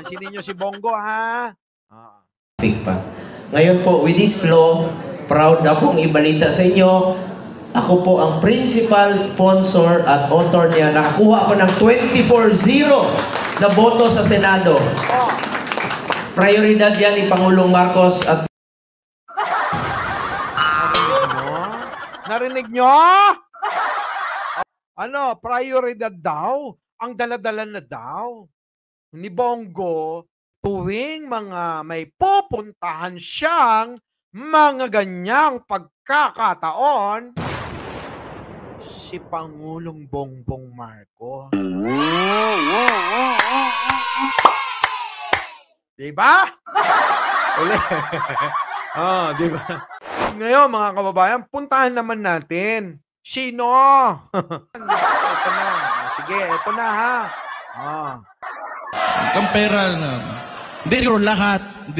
pansinin nyo si Bongo, ha? Pa. Ngayon po, with this law, proud akong ibalita sa inyo, ako po ang principal sponsor at author niya. Nakakuha ako ng 24-0 na boto sa Senado. Prioridad yan ni Pangulong Marcos at... Narinig nyo? Ano, prioridad daw? Ang daladala na daw ni Bongo tuwing mga may pupuntahan siyang mga ganyang pagkakataon, si Pangulong Bongbong Marcos. Diba? Uli. Diba? Ngayon, mga kababayan, puntahan naman natin. Sino? Ito na. Sige, ito na, ha? Mukhang pera na. Hindi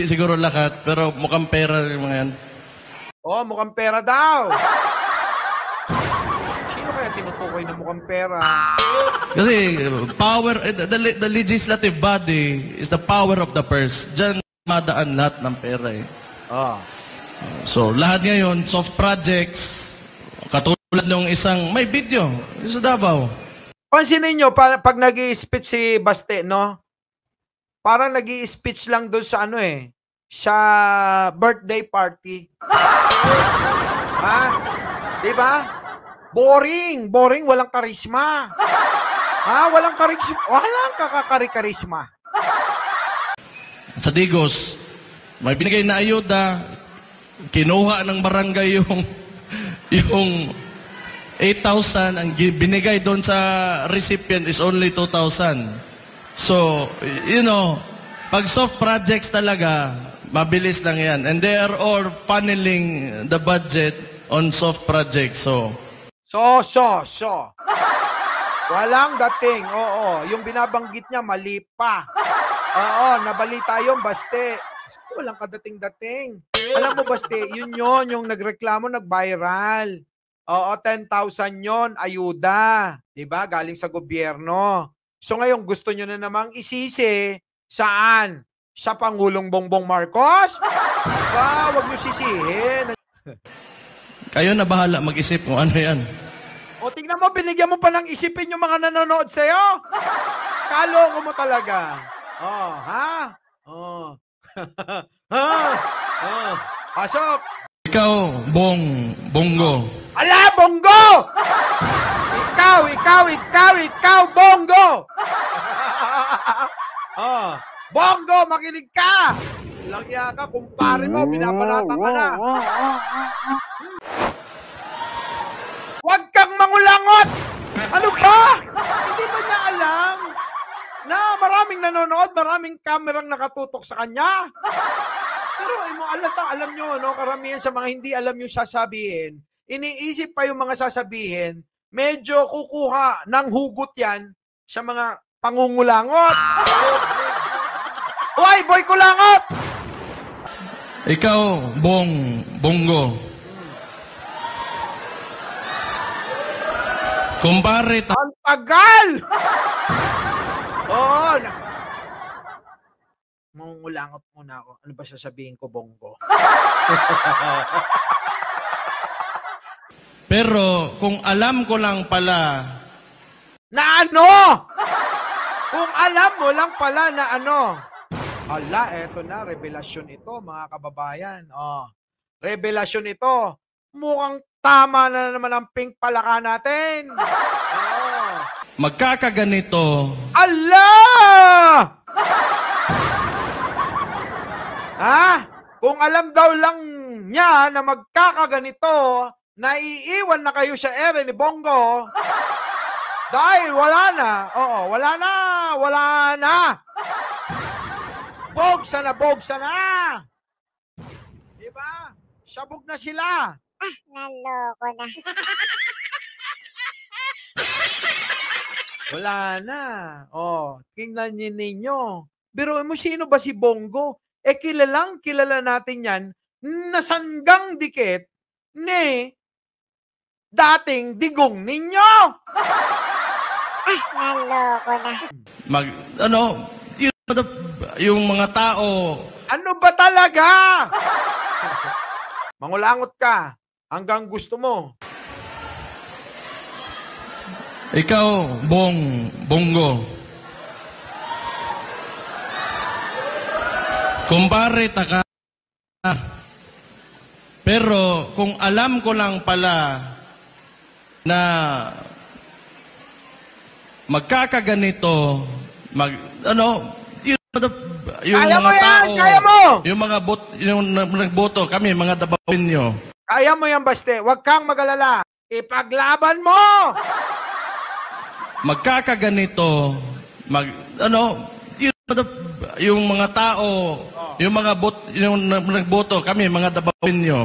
siguro lahat, pero mukhang pera yung mga yan. Mukhang pera daw. Sino kaya tinutukoy na mukhang pera? Kasi power, the legislative body is the power of the purse. Diyan madaan lahat ng pera eh. So, lahat ngayon, soft projects, katulad ng isang, may video, sa Davao. Pansinin nyo, pag nag-i-speech si Baste, no? Parang nag-i-speech lang doon sa sa birthday party. Ha? Diba? Boring, walang karisma. Ha? Walang karisma. Walang kakakarisma. Sa Digos, may binigay na ayuda, kinuha ng barangay yung 8,000, ang binigay doon sa recipient is only 2,000. So, pag soft projects talaga, mabilis lang yan. And they are all funneling the budget on soft projects. So. Walang dating. Oo, yung binabanggit niya, mali pa. Nabalita yung Baste. Walang kadating-dating. Alam mo, Baste, yun yung nagreklamo, nag-viral. 10,000 yon ayuda. Diba? Galing sa gobyerno. So ngayon, gusto nyo na namang isisi saan? Sa Pangulong Bongbong Marcos? Wag nyo sisihin. Kayo na bahala mag-isip kung ano yan. Tingnan mo, binigyan mo pa ng isipin yung mga nanonood sa'yo. Kaloko mo talaga. Pasok. Ikaw, Bongo. Ala, Bongo! Ikaw, Bongo! Bongo, makinig ka! Langya ka, kumpare mo, binabalatan ka na. Huwag kang mangulangot! Ano ba? Hindi ba niya alam na maraming nanonood, maraming kamerang nakatutok sa kanya? Pero alam nyo, karamihan sa mga hindi alam yung sasabihin, iniisip pa yung mga sasabihin, medyo kukuha ng hugot yan sa mga pangungulangot. Hoy, boy kulangot! Ikaw, Bongo. Kumpare, ang tagal! Mangungulangot muna ako. Ano ba sasabihin ko, Bongo? Pero kung alam ko lang pala na ano? Kung alam mo lang pala na ano? Hala, eto na, revelasyon ito, mga kababayan. Revelasyon ito. Mukhang tama na naman ang pink palaka natin. magkakaganito. Allah! Kung alam daw lang niya na magkakaganito, naiiwan na kayo sa ere ni Bongo, dahil wala na. Wala na. Bogsa na. Diba? Sabog na sila. Naloko na. Wala na. Tingnan ninyo. Pero mo, sino ba si Bongo? Kilala natin yan na sanggang dikit ni dating digong ninyo. Naloko na. yung mga tao, Ano ba talaga? Mangulangot ka hanggang gusto mo. ikaw, Bongo, kumpare taka, pero kung alam ko lang pala na magkakaganito, yung Kaya mo mga yan! tao, Kaya mo! yung nagboto, kami, mga dabawin nyo. Kaya mo yan, Baste. Huwag kang mag-alala. Ipaglaban mo! Magkakaganito, yung mga tao, yung nagboto, kami, mga dabawin nyo.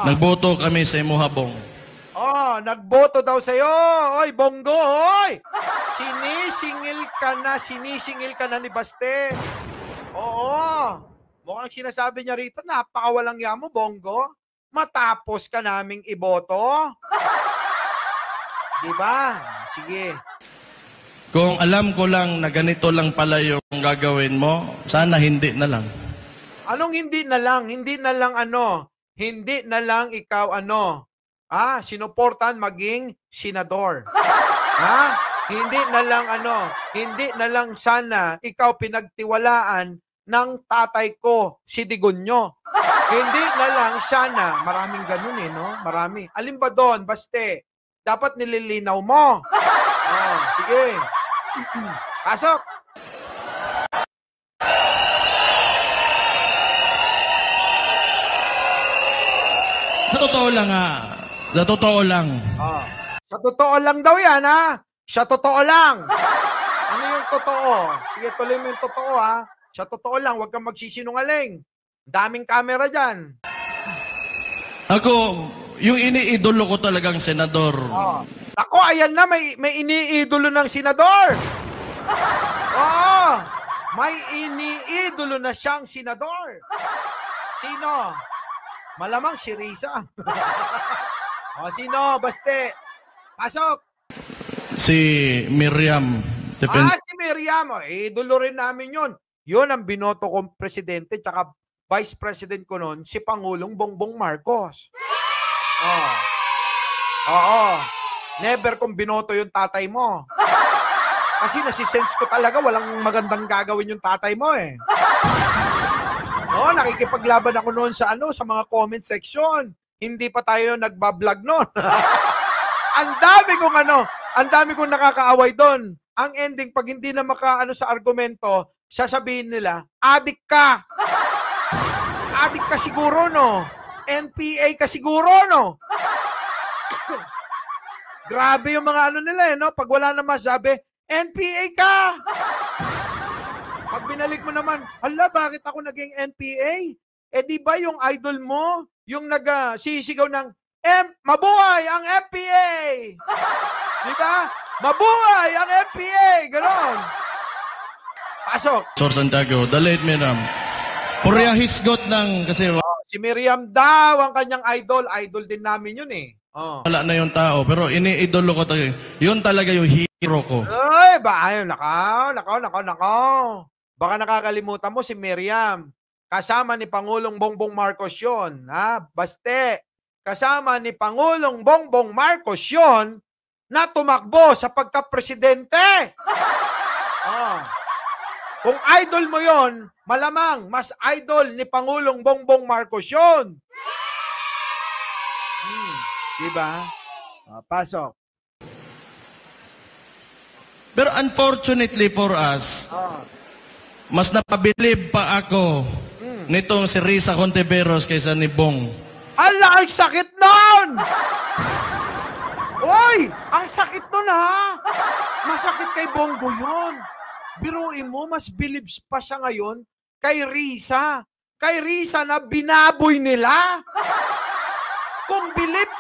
Nagboto kami sa Imuhabong. Oh, nagboto daw sa'yo. Oy, Bongo, oy! Sinisingil ka na ni Baste. Oo. Mukhang sinasabi niya rito, napakawalang ya mo, Bongo. Matapos ka naming iboto. Diba? Sige. Kung alam ko lang na ganito lang pala yung gagawin mo, sana hindi na lang. Anong hindi na lang? Hindi na lang ano? Hindi na lang ikaw ano? Sinuportan maging senador. Hindi na lang ano? Hindi na lang sana ikaw pinagtiwalaan ng tatay ko, si Digonyo. Hindi na lang sana, maraming ganun no? Marami. Alin ba doon, Baste? Dapat nililinaw mo. Oh, sige. Pasok. Sa totoo lang sa totoo lang. Oh. Sa totoo lang daw yan, Sa totoo lang. Ano yung totoo? Sige, tuloy mo yung totoo, Sa totoo lang, huwag kang magsisinungaling. Daming camera dyan. Ako, yung iniidolo ko talagang senador. Oh. Ako, ayan na, may iniidolo ng senador. Oo. May iniidolo na siyang senador. Sino? Malamang si Risa. Sino? Baste. Pasok. Si Miriam. Si Miriam. Idolo rin namin yun. Yun ang binoto kong presidente tsaka vice president ko noon, si Pangulong Bongbong Marcos. Oo. Never kong binoto yung tatay mo. Kasi nasisense ko talaga walang magandang gagawin yung tatay mo nakikipaglaban ako noon sa mga comment section. Hindi pa tayo nagbablog noon. Ang dami kong nakakaaway doon. Ang ending, pag hindi na sa argumento, sasabihin nila, adik ka. Adik ka siguro, no? NPA ka siguro, no? Grabe yung mga nila, no? Pag wala na masabi, NPA ka! Pag binalik mo naman, hala, bakit ako naging NPA? Di ba yung idol mo, yung sisigaw ng, mabuhay ang NPA! Di ba? Mabuhay ang NPA! Ganon. Pasok. Sir Santiago, the late Miriam. Purya hisgot lang kasi Si Miriam daw ang kanyang idol. Idol din namin yun wala na yung tao. Pero iniidolo ko talaga. Yun talaga yung hero ko. Ay, nakaw. Baka nakakalimutan mo si Miriam. Kasama ni Pangulong Bongbong Marcos yun. Baste. Kasama ni Pangulong Bongbong Marcos yun na tumakbo sa pagka-presidente. Kung idol mo yon, malamang mas idol ni Pangulong Bongbong Marcos yun. Diba? Pasok. Pero unfortunately for us, mas napabilib pa ako nitong si Risa Contiveros kaysa ni Bong. Ala, ang sakit nun! Oy! Ang sakit nun Masakit kay Bongo yun. Biruin mo, mas bilibs pa siya ngayon kay Risa. Kay Risa na binaboy nila. Kung bilib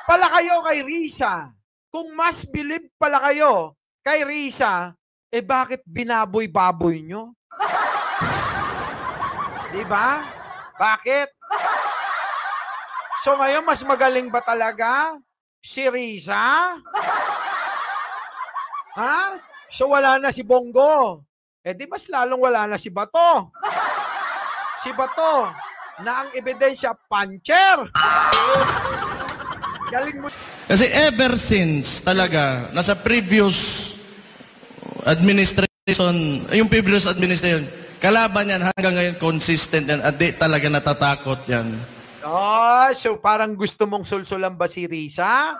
pala kayo kay Risa, kung mas bilib pala kayo kay Risa, bakit binaboy-baboy nyo? Diba? Bakit? So ngayon, mas magaling ba talaga si Risa? So wala na si Bongo. Eh di mas lalong wala na si Bato. Si Bato, na ang ebidensya, puncher. Galing mo. Kasi ever since talaga, nasa previous administration, yung previous administration, kalaban yan hanggang ngayon consistent yan at di talaga natatakot yan. Oh, so parang gusto mong sulsulan ba si Risa?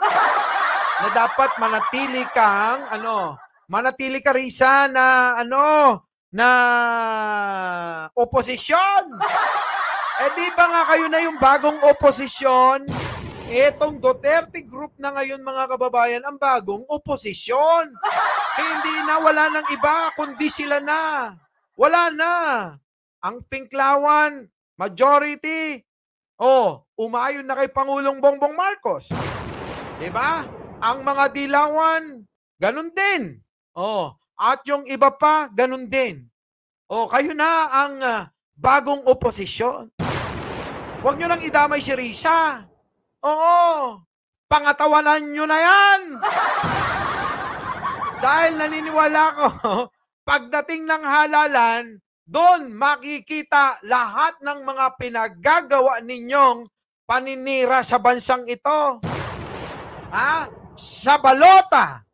Na dapat manatili kang, manatili ka Risa na, na oposisyon. Eh di ba nga kayo na yung bagong oposisyon? Etong Duterte group na ngayon mga kababayan, ang bagong oposisyon. Hindi na, wala nang iba, kundi sila na. Wala na. Ang Pinklawan, majority, umayon na kay Pangulong Bongbong Marcos. Diba? Ang mga Dilawan, ganun din. At yung iba pa, ganun din. Kayo na ang bagong oposisyon. Huwag nyo nang idamay si Risa. Oo, pangatawanan nyo na yan. Dahil naniniwala ko, pagdating ng halalan, doon makikita lahat ng mga pinaggagawa ninyong paninira sa bansang ito. Sa balota,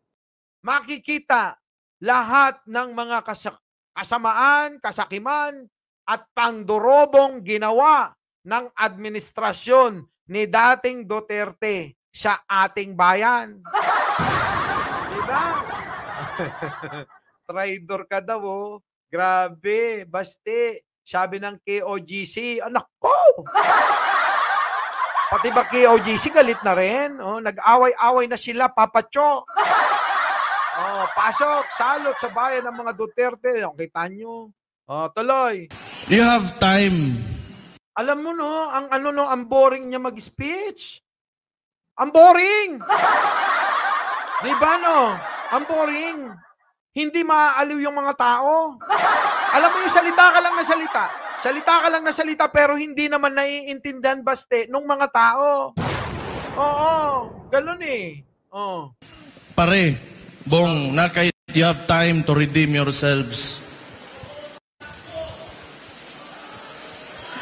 makikita lahat ng mga kasamaan, kasakiman, at pangdurobong ginawa ng administrasyon ni dating Duterte sa ating bayan. Diba? Traidor ka daw, Grabe, baste. Sabi ng KOGC, anak ko! Pati ba KOGC galit na rin? Nag-away-away na sila, papacho. Pasok, salot sa bayan ng mga Duterte. Kita nyo. Tuloy. You have time. Alam mo ang boring niya mag-speech. Ang boring! Di ba Ang boring. Hindi maaaliw yung mga tao. Alam mo yung salita ka lang na salita. Salita ka lang na salita pero hindi naman naiintindihan baste nung mga tao. Oo, ganun eh. Pare, Bong, you have time to redeem yourselves.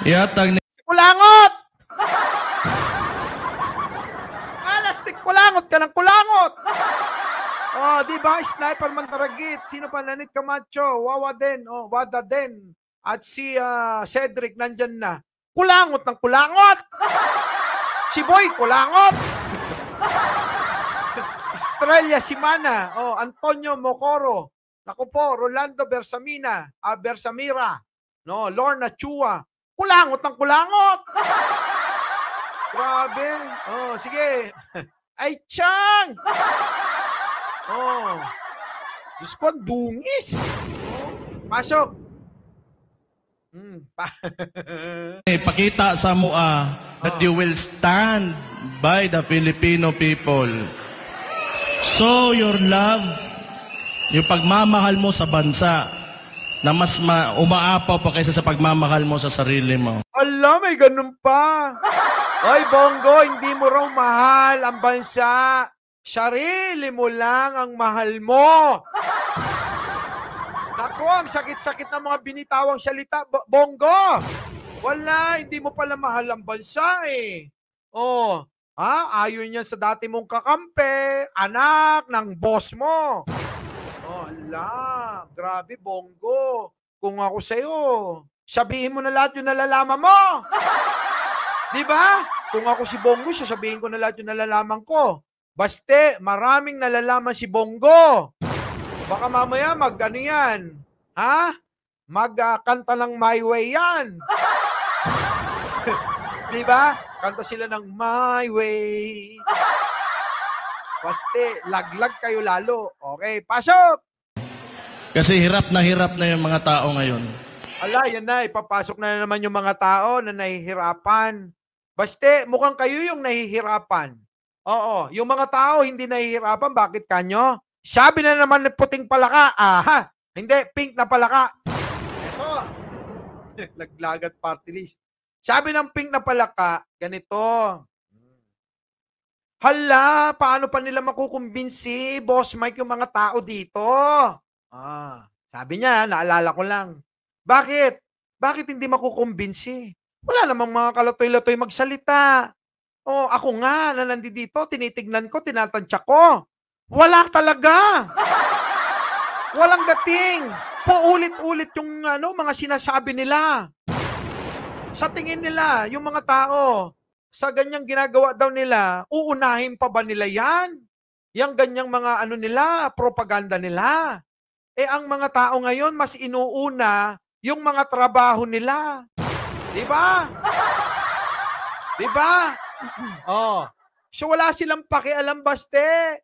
Ihatag ni... Kulangot! Alastik, kulangot ka ng kulangot! Di ba? Sniper Mantaragit. Sino pa? Nanit Camacho. Wawa din. Wada din. At si Cedric nandyan na. Kulangot ng kulangot! Si Boy, kulangot! Estrella Simana. Antonio Mocoro. Naku po, Rolando Bersamira. Lorna Chua. Kulangot ng kulangot! Grabe. Sige. Ay, Chang! Diyos ko, ang dungis. Pasok. Pakita sa mua that you will stand by the Filipino people. Show your love, yung pagmamahal mo sa bansa na mas umaapaw pa kaysa sa pagmamahal mo sa sarili mo. Ala, may ganun pa. Oy, Bongo, hindi mo raw mahal ang bansa. Sarili mo lang ang mahal mo. Naku, ang sakit-sakit ng mga binitawang salita. Bongo! Wala, hindi mo pala mahal ang bansa eh. Ayaw niya sa dati mong kakampi, anak ng boss mo. Ala, grabe Bongo. Kung ako sa'yo, sabihin mo na lahat yung nalalaman mo. Di ba? Kung ako si Bongo, sasabihin ko na lahat yung nalalaman ko. Baste, maraming nalalaman si Bongo. Baka mamaya yan. Magkanta ng My Way yan. Di ba? Kanta sila ng My Way. Baste, laglag kayo lalo. Okay, pasok! Kasi hirap na yung mga tao ngayon. Ala, yan na. Ipapasok na naman yung mga tao na nahihirapan. Baste, mukhang kayo yung nahihirapan. Oo, yung mga tao hindi nahihirapan. Bakit kanyo? Sabi na naman ng puting palaka. Hindi, pink na palaka. Ito. Laglagat party list. Sabi ng pink na palaka, ganito. Hala, paano pa nila makukumbinsi, Boss Mike, yung mga tao dito? Sabi niya, naalala ko lang. Bakit? Bakit hindi makukumbinsi? Wala namang mga kalatoy-latoy magsalita. Oh, ako nga na nandito, tinitignan ko, tinatantya ko. Wala talaga. Walang dating. Paulit-ulit yung mga sinasabi nila. Sa tingin nila, yung mga tao, sa ganyang ginagawa daw nila, uunahin pa ba nila yan? Yang ganyang mga nila, propaganda nila. Eh ang mga tao ngayon, mas inuuna yung mga trabaho nila. Di ba? Di ba? Oh. So wala silang pakialam, baste.